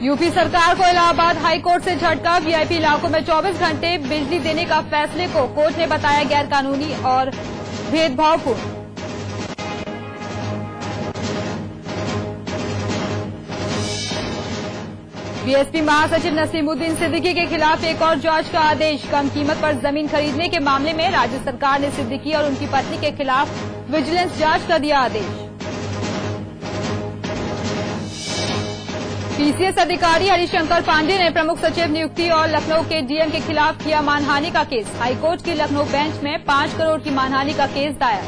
UP सरकार को Allahabad high court से झटका। वीआईपी इलाकों में 24 घंटे बिजली देने का फैसले को कोर्ट ने बताया गैरकानूनी और भेदभावपूर्ण। बीएसपी महासचिव नसीमुद्दीन सिद्दीकी के खिलाफ एक और जांच का आदेश। कम कीमत पर जमीन खरीदने के मामले में राज्य सरकार ने सिद्दीकी और उनकी पत्नी के खिलाफ विजिलेंस जांच का दिया आदेश। पीसीएस अधिकारी हरिशंकर पांडे ने प्रमुख सचिव नियुक्ति और लखनऊ के डीएम के खिलाफ किया मानहानि का केस। हाईकोर्ट की लखनऊ बेंच में 5 करोड़ की मानहानि का केस दायर।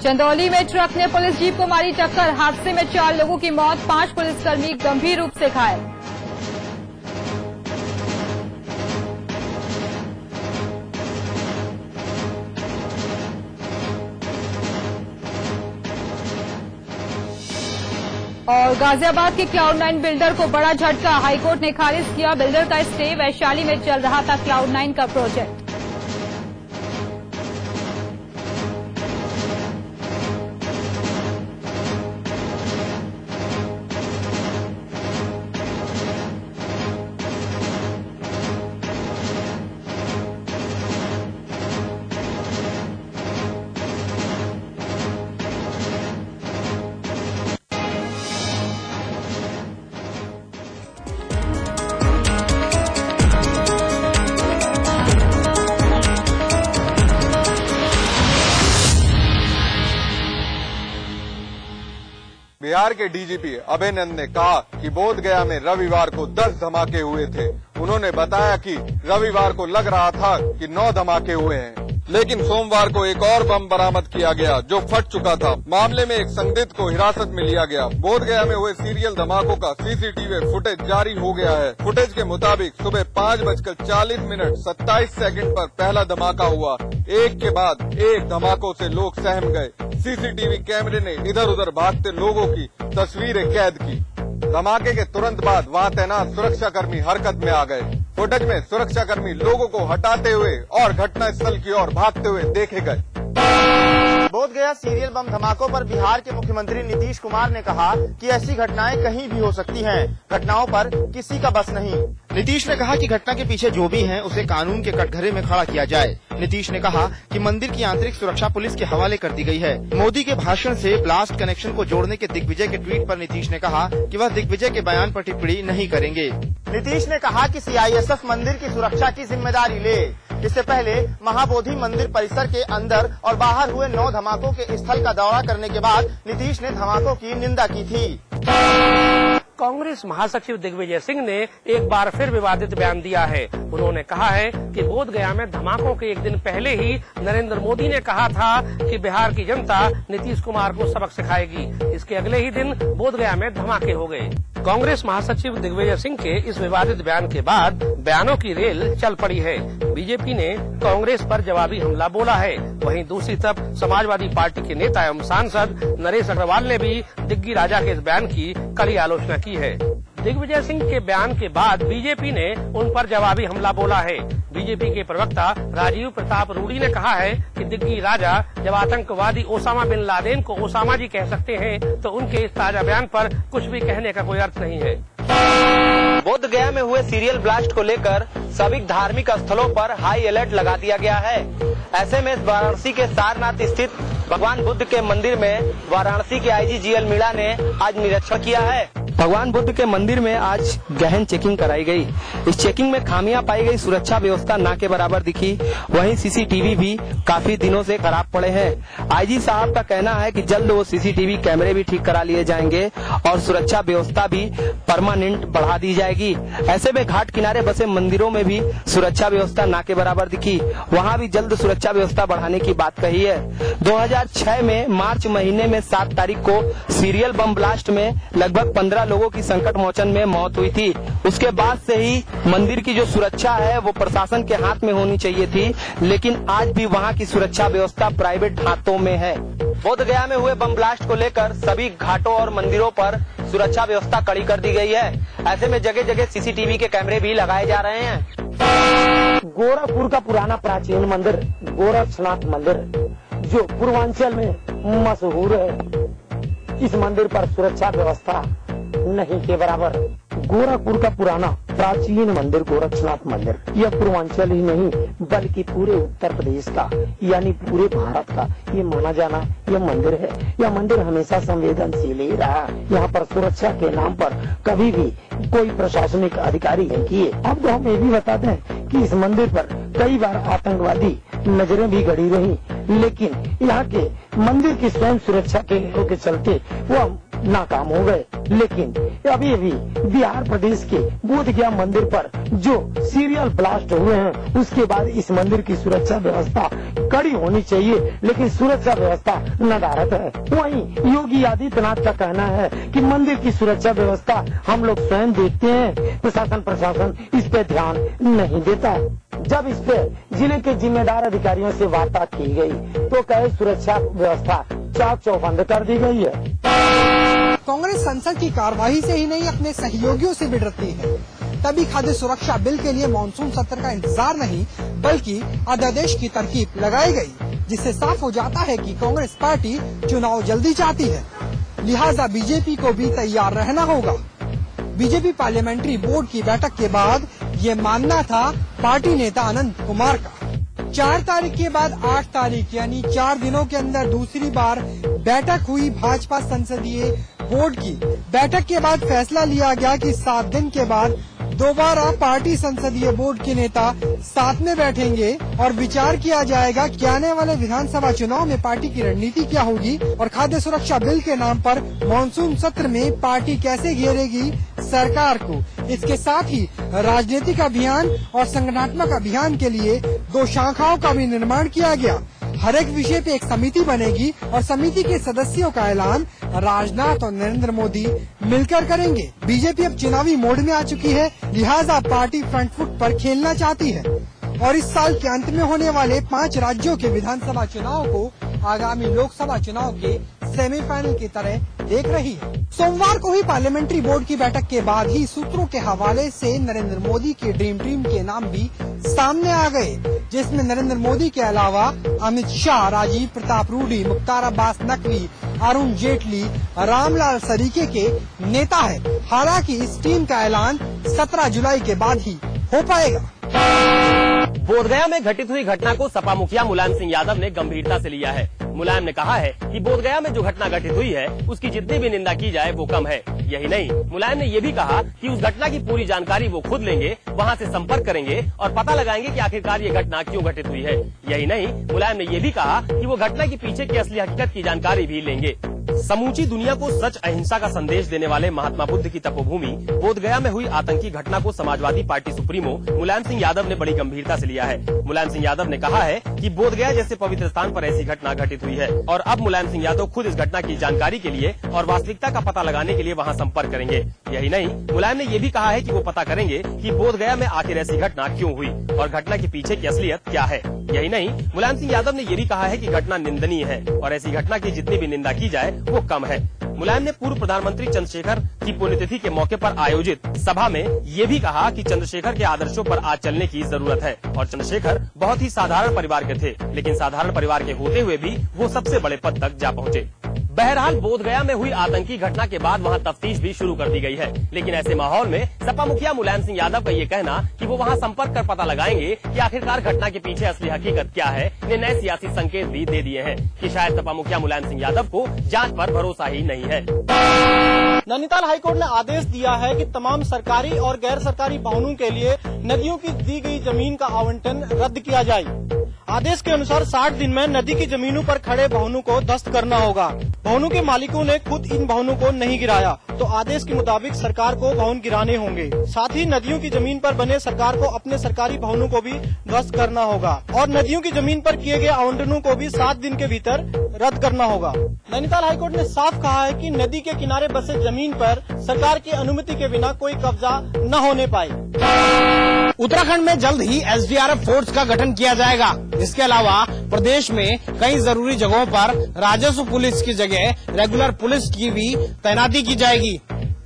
चंदौली में ट्रक ने पुलिस जीप को मारी टक्कर। हादसे में 4 लोगों की मौत, 5 पुलिसकर्मी गंभीर रूप से घायल। और गाजियाबाद के क्लाउड9 बिल्डर को बड़ा झटका। हाईकोर्ट ने खारिज किया बिल्डर का स्टे। वैशाली में चल रहा था क्लाउड9 का प्रोजेक्ट। बिहार के डीजीपी अभय नंद ने कहा कि बोधगया में रविवार को 10 धमाके हुए थे। उन्होंने बताया कि रविवार को लग रहा था कि 9 धमाके हुए हैं, लेकिन सोमवार को एक और बम बरामद किया गया जो फट चुका था। मामले में एक संदिग्ध को हिरासत में लिया गया। बोधगया में हुए सीरियल धमाकों का सीसीटीवी फुटेज जारी हो गया है। फुटेज के मुताबिक सुबह 5:40 27 सेकंड पर पहला धमाका हुआ। एक के बाद एक धमाकों से लोग सहम गए। सीसीटीवी कैमरे ने इधर उधर भागते लोगों की तस्वीरें कैद की। धमाके के तुरंत बाद वहां तैनात सुरक्षाकर्मी हरकत में आ गए। फुटेज में सुरक्षाकर्मी लोगों को हटाते हुए और घटनास्थल की ओर भागते हुए देखे गए। बोधगया सीरियल बम धमाकों पर बिहार के मुख्यमंत्री नीतीश कुमार ने कहा कि ऐसी घटनाएं कहीं भी हो सकती हैं। घटनाओं पर किसी का बस नहीं। नीतीश ने कहा कि घटना के पीछे जो भी हैं उसे कानून के कटघरे में खड़ा किया जाए। नीतीश ने कहा कि मंदिर की आंतरिक सुरक्षा पुलिस के हवाले कर दी गई है। मोदी के भाषण से ब्लास्ट कनेक्शन को जोड़ने के दिग्विजय के ट्वीट पर नीतीश ने कहा कि वह दिग्विजय के बयान पर टिप्पणी नहीं करेंगे। नीतीश ने कहा कि सीआईएसएफ मंदिर की सुरक्षा की जिम्मेदारी ले। इससे पहले महाबोधि मंदिर परिसर के अंदर और बाहर हुए 9 धमाकों के स्थल का दौरा करने के बाद नीतीश ने धमाकों की निंदा की थी। कांग्रेस महासचिव दिग्विजय सिंह ने एक बार फिर विवादित बयान दिया है। उन्होंने कहा है कि बोधगया में धमाकों के एक दिन पहले ही नरेंद्र मोदी ने कहा था कि बिहार की जनता नीतीश कुमार को सबक सिखाएगी। इसके अगले ही दिन बोधगया में धमाके हो गए। कांग्रेस महासचिव दिग्विजय सिंह के इस विवादित बयान के बाद बयानों की रेल चल पड़ी है। बीजेपी ने कांग्रेस पर जवाबी हमला बोला है। वहीं दूसरी तरफ समाजवादी पार्टी के नेता एवं सांसद नरेश अग्रवाल ने भी दिग्गी राजा के इस बयान की कड़ी आलोचना की है। दिग्विजय सिंह के बयान के बाद बीजेपी ने उन पर जवाबी हमला बोला है। बीजेपी के प्रवक्ता राजीव प्रताप रूडी ने कहा है कि दिग्गी राजा जब आतंकवादी ओसामा बिन लादेन को ओसामा जी कह सकते हैं तो उनके इस ताजा बयान पर कुछ भी कहने का कोई अर्थ नहीं है। बोधगया में हुए सीरियल ब्लास्ट को लेकर सभी धार्मिक स्थलों पर हाई अलर्ट लगा दिया गया है। ऐसे में वाराणसी के सारनाथ स्थित भगवान बुद्ध के मंदिर में वाराणसी के आईजी जीएल मीणा ने आज निरीक्षण किया है। भगवान बुद्ध के मंदिर में आज गहन चेकिंग कराई गई। इस चेकिंग में खामियां पाई गई। सुरक्षा व्यवस्था ना के बराबर दिखी। वहीं सीसीटीवी भी काफी दिनों से खराब पड़े हैं। आईजी साहब का कहना है कि जल्द वो सीसीटीवी कैमरे भी ठीक करा लिए जाएंगे और सुरक्षा व्यवस्था भी परमानेंट बढ़ा दी जाएगी। ऐसे में घाट किनारे बसे मंदिरों में भी सुरक्षा व्यवस्था ना के बराबर दिखी। वहाँ भी जल्द सुरक्षा व्यवस्था बढ़ाने की बात कही है। 2006 में मार्च महीने में 7 तारीख को सीरियल बम ब्लास्ट में लगभग 15 लोगों की संकट मोचन में मौत हुई थी। उसके बाद से ही मंदिर की जो सुरक्षा है वो प्रशासन के हाथ में होनी चाहिए थी, लेकिन आज भी वहाँ की सुरक्षा व्यवस्था प्राइवेट हाथों में है। बोधगया में हुए बम ब्लास्ट को लेकर सभी घाटों और मंदिरों पर सुरक्षा व्यवस्था कड़ी कर दी गई है। ऐसे में जगह जगह सीसीटीवी के कैमरे भी लगाए जा रहे हैं। गोरखपुर का पुराना प्राचीन मंदिर गोरक्षनाथ मंदिर जो पूर्वांचल में मशहूर है, इस मंदिर पर सुरक्षा व्यवस्था नहीं के बराबर। गोरखपुर का पुराना प्राचीन मंदिर गोरक्षनाथ मंदिर यह पूर्वांचल ही नहीं बल्कि पूरे उत्तर प्रदेश का यानी पूरे भारत का ये माना जाना यह मंदिर है। यह मंदिर हमेशा संवेदनशील ही रहा। यहाँ पर सुरक्षा के नाम पर कभी भी कोई प्रशासनिक अधिकारी नहीं किए। अब तो हम ये भी बता दें कि इस मंदिर पर कई बार आतंकवादी नजरें भी गड़ी रही, लेकिन यहाँ के मंदिर की स्वयं सुरक्षा के चलते वो नाकाम हो गए। लेकिन अभी बिहार प्रदेश के बोधगया मंदिर पर जो सीरियल ब्लास्ट हुए हैं उसके बाद इस मंदिर की सुरक्षा व्यवस्था कड़ी होनी चाहिए, लेकिन सुरक्षा व्यवस्था नदारद है। वहीं योगी आदित्यनाथ का कहना है कि मंदिर की सुरक्षा व्यवस्था हम लोग स्वयं देखते हैं, प्रशासन इस पे ध्यान नहीं देता। जब इस पे जिले के जिम्मेदार अधिकारियों से वार्ता की गई तो कहे सुरक्षा व्यवस्था चाक चौबंद कर दी गई है। कांग्रेस संसद की कार्रवाई से ही नहीं अपने सहयोगियों से भी डरती है, तभी खाद्य सुरक्षा बिल के लिए मानसून सत्र का इंतजार नहीं बल्कि अध्यादेश की तरकीब लगाई गई, जिससे साफ हो जाता है कि कांग्रेस पार्टी चुनाव जल्दी चाहती है। लिहाजा बीजेपी को भी तैयार रहना होगा। बीजेपी पार्लियामेंट्री बोर्ड की बैठक के बाद ये मानना था पार्टी नेता अनंत कुमार का। 4 तारीख के बाद 8 तारीख यानी 4 दिनों के अंदर दूसरी बार बैठक हुई भाजपा संसदीय बोर्ड की। बैठक के बाद फैसला लिया गया कि 7 दिन के बाद दोबारा पार्टी संसदीय बोर्ड के नेता साथ में बैठेंगे और विचार किया जाएगा कि आने वाले विधानसभा चुनाव में पार्टी की रणनीति क्या होगी और खाद्य सुरक्षा बिल के नाम पर मानसून सत्र में पार्टी कैसे घेरेगी सरकार को। इसके साथ ही राजनीतिक अभियान और संगठनात्मक अभियान के लिए 2 शाखाओं का भी निर्माण किया गया। हर एक विषय पे एक समिति बनेगी और समिति के सदस्यों का ऐलान राजनाथ और नरेंद्र मोदी मिलकर करेंगे। बीजेपी अब चुनावी मोड में आ चुकी है, लिहाजा पार्टी फ्रंट फुट पर खेलना चाहती है और इस साल के अंत में होने वाले 5 राज्यों के विधानसभा चुनाव को आगामी लोकसभा चुनाव के सेमीफाइनल की तरह देख रही है। सोमवार को ही पार्लियामेंट्री बोर्ड की बैठक के बाद ही सूत्रों के हवाले से नरेंद्र मोदी के ड्रीम टीम के नाम भी सामने आ गए, जिसमें नरेंद्र मोदी के अलावा अमित शाह, राजीव प्रताप रूडी, मुख्तार अब्बास नकवी, अरुण जेटली, रामलाल सरीके के नेता है। हालांकि इस टीम का ऐलान 17 जुलाई के बाद ही हो पाएगा। बोधगया में घटित हुई घटना को सपा मुखिया मुलायम सिंह यादव ने गंभीरता से लिया है। मुलायम ने कहा है कि बोधगया में जो घटना घटित हुई है उसकी जितनी भी निंदा की जाए वो कम है। यही नहीं, मुलायम ने ये भी कहा कि उस घटना की पूरी जानकारी वो खुद लेंगे, वहां से संपर्क करेंगे और पता लगाएंगे कि आखिरकार ये घटना क्यों घटित हुई है। यही नहीं, मुलायम ने ये भी कहा कि वो घटना के पीछे की असली हकीकत की जानकारी भी लेंगे। समूची दुनिया को सच अहिंसा का संदेश देने वाले महात्मा बुद्ध की तपोभूमि बोधगया में हुई आतंकी घटना को समाजवादी पार्टी सुप्रीमो मुलायम सिंह यादव ने बड़ी गंभीरता से लिया है। मुलायम सिंह यादव ने कहा है कि बोधगया जैसे पवित्र स्थान पर ऐसी घटना घटित हुई है और अब मुलायम सिंह यादव खुद इस घटना की जानकारी के लिए और वास्तविकता का पता लगाने के लिए वहां संपर्क करेंगे। यही नहीं, मुलायम ने ये भी कहा है कि वो पता करेंगे कि बोधगया में आखिर ऐसी घटना क्यों हुई और घटना के पीछे की असलियत क्या है। यही नहीं, मुलायम सिंह यादव ने ये भी कहा है कि घटना निंदनीय है और ऐसी घटना की जितनी भी निंदा की जाए वो कम है। मुलायम ने पूर्व प्रधानमंत्री चंद्रशेखर की पुण्यतिथि के मौके पर आयोजित सभा में ये भी कहा कि चंद्रशेखर के आदर्शों पर आज चलने की जरूरत है और चंद्रशेखर बहुत ही साधारण परिवार के थे, लेकिन साधारण परिवार के होते हुए भी वो सबसे बड़े पद तक जा पहुँचे। बहरहाल बोधगया में हुई आतंकी घटना के बाद वहां तफ्तीश भी शुरू कर दी गई है, लेकिन ऐसे माहौल में सपा मुखिया मुलायम सिंह यादव का ये कहना कि वो वहां संपर्क कर पता लगाएंगे कि आखिरकार घटना के पीछे असली हकीकत क्या है, ने नए सियासी संकेत भी दे दिए हैं कि शायद सपा मुखिया मुलायम सिंह यादव को जांच पर भरोसा ही नहीं है। नैनीताल हाईकोर्ट ने आदेश दिया है कि तमाम सरकारी और गैर सरकारी भवनों के लिए नदियों की दी गई जमीन का आवंटन रद्द किया जाए। आदेश के अनुसार 60 दिन में नदी की जमीनों पर खड़े भवनों को ध्वस्त करना होगा। भवनों के मालिकों ने खुद इन भवनों को नहीं गिराया तो आदेश के मुताबिक सरकार को भवन गिराने होंगे। साथ ही नदियों की जमीन पर बने सरकार को अपने सरकारी भवनों को भी ध्वस्त करना होगा और नदियों की जमीन पर किए गए आवंटनों को भी 7 दिन के भीतर रद्द करना होगा। नैनीताल हाईकोर्ट ने साफ कहा है कि नदी के किनारे बसे जमीन पर सरकार की अनुमति के बिना कोई कब्जा न होने पाए। उत्तराखंड में जल्द ही एसडीआरएफ फोर्स का गठन किया जाएगा। इसके अलावा प्रदेश में कई जरूरी जगहों पर राजस्व पुलिस की जगह रेगुलर पुलिस की भी तैनाती की जाएगी।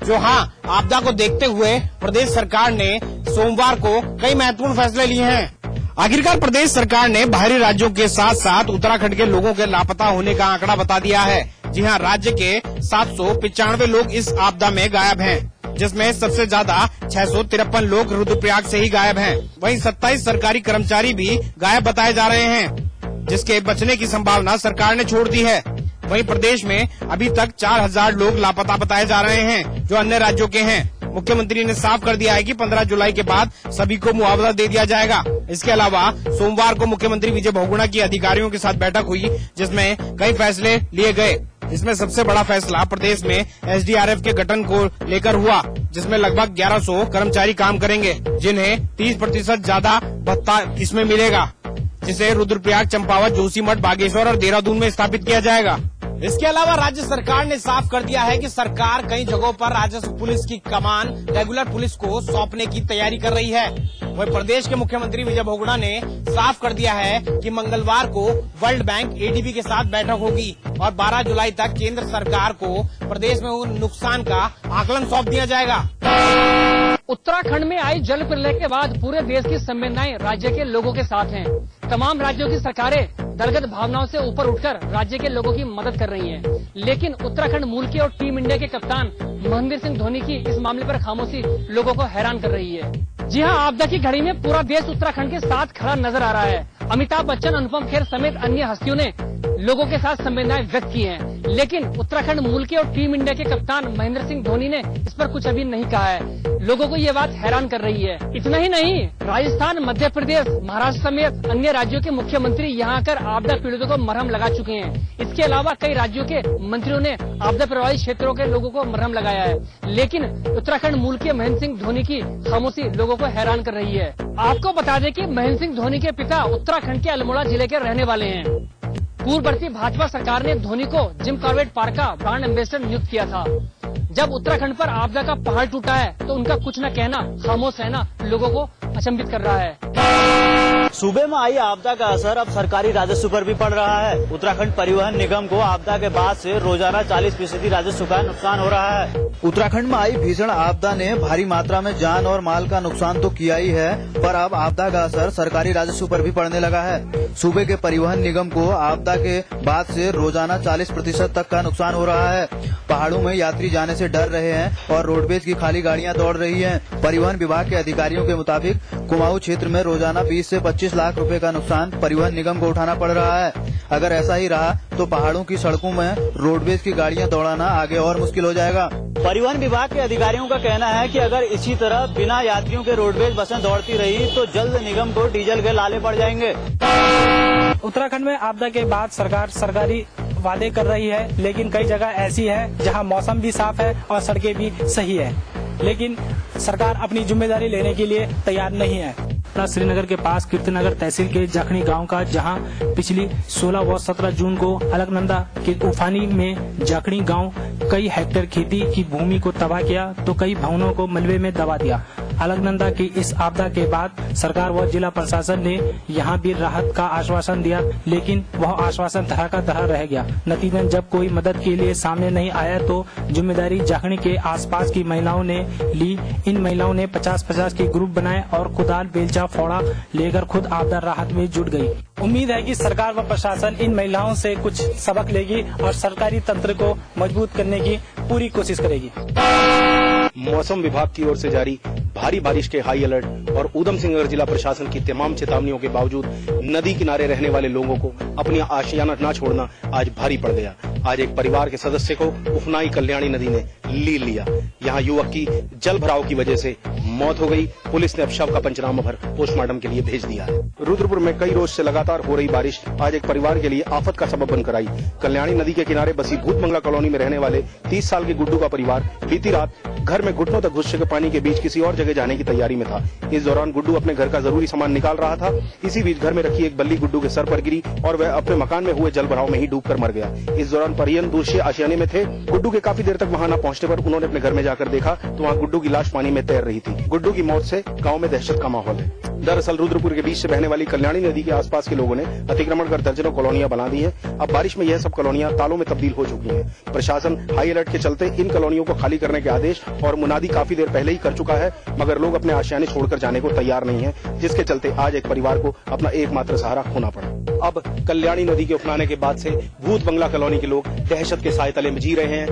जो आपदा को देखते हुए प्रदेश सरकार ने सोमवार को कई महत्वपूर्ण फैसले लिए हैं। आखिरकार प्रदेश सरकार ने बाहरी राज्यों के साथ साथ उत्तराखंड के लोगों के लापता होने का आंकड़ा बता दिया है। जी हां, राज्य के 795 लोग इस आपदा में गायब हैं, जिसमें सबसे ज्यादा 653 लोग रुद्रप्रयाग से ही गायब हैं। वहीं 27 सरकारी कर्मचारी भी गायब बताए जा रहे हैं, जिसके बचने की संभावना सरकार ने छोड़ दी है। वहीं प्रदेश में अभी तक 4000 लोग लापता बताए जा रहे हैं, जो अन्य राज्यों के हैं। मुख्यमंत्री ने साफ कर दिया है कि 15 जुलाई के बाद सभी को मुआवजा दे दिया जाएगा। इसके अलावा सोमवार को मुख्यमंत्री विजय बहुगुणा की अधिकारियों के साथ बैठक हुई, जिसमें कई फैसले लिए गए। इसमें सबसे बड़ा फैसला प्रदेश में एसडीआरएफ के गठन को लेकर हुआ, जिसमें लगभग 1100 कर्मचारी काम करेंगे, जिन्हें 30% ज्यादा भत्ता इसमें मिलेगा, जिसे रुद्रप्रयाग, चंपावत, जोशीमठ, बागेश्वर और देहरादून में स्थापित किया जाएगा। इसके अलावा राज्य सरकार ने साफ कर दिया है कि सरकार कई जगहों पर राजस्व पुलिस की कमान रेगुलर पुलिस को सौंपने की तैयारी कर रही है। वहीं प्रदेश के मुख्यमंत्री विजय बहुगुणा ने साफ कर दिया है कि मंगलवार को वर्ल्ड बैंक एडीबी के साथ बैठक होगी और 12 जुलाई तक केंद्र सरकार को प्रदेश में हुए नुकसान का आकलन सौंप दिया जाएगा। उत्तराखंड में आई जल प्रलय के बाद पूरे देश की संवेदनाएं राज्य के लोगों के साथ हैं। तमाम राज्यों की सरकारें दलगत भावनाओं से ऊपर उठकर राज्य के लोगों की मदद कर रही हैं। लेकिन उत्तराखंड मूल के और टीम इंडिया के कप्तान महेंद्र सिंह धोनी की इस मामले पर खामोशी लोगों को हैरान कर रही है। जी हां, आपदा की घड़ी में पूरा देश उत्तराखंड के साथ खड़ा नजर आ रहा है। अमिताभ बच्चन, अनुपम खेर समेत अन्य हस्तियों ने लोगों के साथ संवेदनाएं व्यक्त की हैं। लेकिन उत्तराखंड मूल के और टीम इंडिया के कप्तान महेंद्र सिंह धोनी ने इस पर कुछ अभी नहीं कहा है। लोगों को ये बात हैरान कर रही है। इतना ही नहीं, राजस्थान, मध्य प्रदेश, महाराष्ट्र समेत अन्य राज्यों के मुख्यमंत्री यहाँ आकर आपदा पीड़ितों को मरहम लगा चुके हैं। इसके अलावा कई राज्यों के मंत्रियों ने आपदा प्रभावित क्षेत्रों के लोगों को मरहम लगाया है। लेकिन उत्तराखंड मूल के महेंद्र सिंह धोनी की खामोशी लोगों को हैरान कर रही है। आपको बता दें कि महेंद्र सिंह धोनी के पिता उत्तराखंड के अल्मोड़ा जिले के रहने वाले हैं। पूर्ववर्ती भाजपा सरकार ने धोनी को जिम कॉर्बेट पार्क का ब्रांड एम्बेसडर नियुक्त किया था। जब उत्तराखंड पर आपदा का पहाड़ टूटा है तो उनका कुछ न कहना, खामोश रहना लोगों को अचंभित कर रहा है। सूबे में आई आपदा का असर अब सरकारी राजस्व पर भी पड़ रहा है। उत्तराखंड परिवहन निगम को आपदा के बाद से रोजाना 40% राजस्व का नुकसान हो रहा है। उत्तराखंड में आई भीषण आपदा ने भारी मात्रा में जान और माल का नुकसान तो किया ही है, पर अब आपदा का असर सरकारी राजस्व पर भी पड़ने लगा है। सूबे के परिवहन निगम को आपदा के बाद से रोजाना 40% तक का नुकसान हो रहा है। पहाड़ों में यात्री जाने से डर रहे हैं और रोडवेज की खाली गाड़ियां दौड़ रही हैं। परिवहन विभाग के अधिकारियों के मुताबिक कुमाऊं क्षेत्र में रोजाना 20 से 25 लाख रुपए का नुकसान परिवहन निगम को उठाना पड़ रहा है। अगर ऐसा ही रहा तो पहाड़ों की सड़कों में रोडवेज की गाड़ियां दौड़ाना आगे और मुश्किल हो जाएगा। परिवहन विभाग के अधिकारियों का कहना है कि अगर इसी तरह बिना यात्रियों के रोडवेज बसें दौड़ती रही तो जल्द निगम को डीजल के लाले पड़ जाएंगे। उत्तराखंड में आपदा के बाद सरकार सरकारी वादे कर रही है, लेकिन कई जगह ऐसी है जहां मौसम भी साफ है और सड़कें भी सही है, लेकिन सरकार अपनी जिम्मेदारी लेने के लिए तैयार नहीं है। श्रीनगर के पास कीर्तिनगर तहसील के जाखनी गांव का, जहां पिछली 16 व 17 जून को अलकनंदा के उफानी में जाखनी गांव कई हेक्टेयर खेती की भूमि को तबाह किया तो कई भवनों को मलबे में दबा दिया। अलकनंदा की इस आपदा के बाद सरकार व जिला प्रशासन ने यहां भी राहत का आश्वासन दिया, लेकिन वह आश्वासन तरह का तरह रह गया। नतीजतन जब कोई मदद के लिए सामने नहीं आया तो जिम्मेदारी जाखनी के आसपास की महिलाओं ने ली। इन महिलाओं ने 50-50 के ग्रुप बनाए और कुदाल, बेलचा, फोड़ा लेकर खुद आपदा राहत में जुट गई। उम्मीद है कि सरकार व प्रशासन इन महिलाओं से कुछ सबक लेगी और सरकारी तंत्र को मजबूत करने की पूरी कोशिश करेगी। मौसम विभाग की ओर से जारी भारी बारिश के हाई अलर्ट और ऊधम सिंह नगर जिला प्रशासन की तमाम चेतावनियों के बावजूद नदी किनारे रहने वाले लोगों को अपनी आशियाना न छोड़ना आज भारी पड़ गया। आज एक परिवार के सदस्य को उफनाई कल्याणी नदी ने ली लिया। यहाँ युवक की जल भराव की वजह से मौत हो गई। पुलिस ने अब शव का पंचनामा भर पोस्टमार्टम के लिए भेज दिया है। रुद्रपुर में कई रोज से लगातार हो रही बारिश आज एक परिवार के लिए आफत का सबब बनकर आई। कल्याणी नदी के किनारे बसी भूत बंगला कॉलोनी में रहने वाले 30 साल के गुड्डू का परिवार बीती रात घर में घुटनों तक घुस चुके पानी के बीच किसी और जगह जाने की तैयारी में था। इस दौरान गुड्डू अपने घर का जरूरी सामान निकाल रहा था। इसी बीच घर में रखी एक बल्ली गुड्डू के सर पर गिरी और वह अपने मकान में हुए जल भराव में ही डूबकर मर गया। इस दौरान परिजन दूसरे आशियाने में थे। गुड्डू के काफी देर तक वहां न पहुंच पहुंचने पर उन्होंने अपने घर में जाकर देखा तो वहाँ गुड्डू की लाश पानी में तैर रही थी। गुड्डू की मौत से गाँव में दहशत का माहौल है। दरअसल रुद्रपुर के बीच से बहने वाली कल्याणी नदी के आसपास के लोगों ने अतिक्रमण कर दर्जनों कॉलोनियां बना दी है। अब बारिश में यह सब कॉलोनियां तालों में तब्दील हो चुकी हैं। प्रशासन हाई अलर्ट के चलते इन कॉलोनियों को खाली करने के आदेश और मुनादी काफी देर पहले ही कर चुका है, मगर लोग अपने आशियाने छोड़कर जाने को तैयार नहीं है, जिसके चलते आज एक परिवार को अपना एकमात्र सहारा खोना पड़ा। अब कल्याणी नदी के उफनाने के बाद से भूत बंगला कॉलोनी के लोग दहशत के साए तले में जी रहे हैं।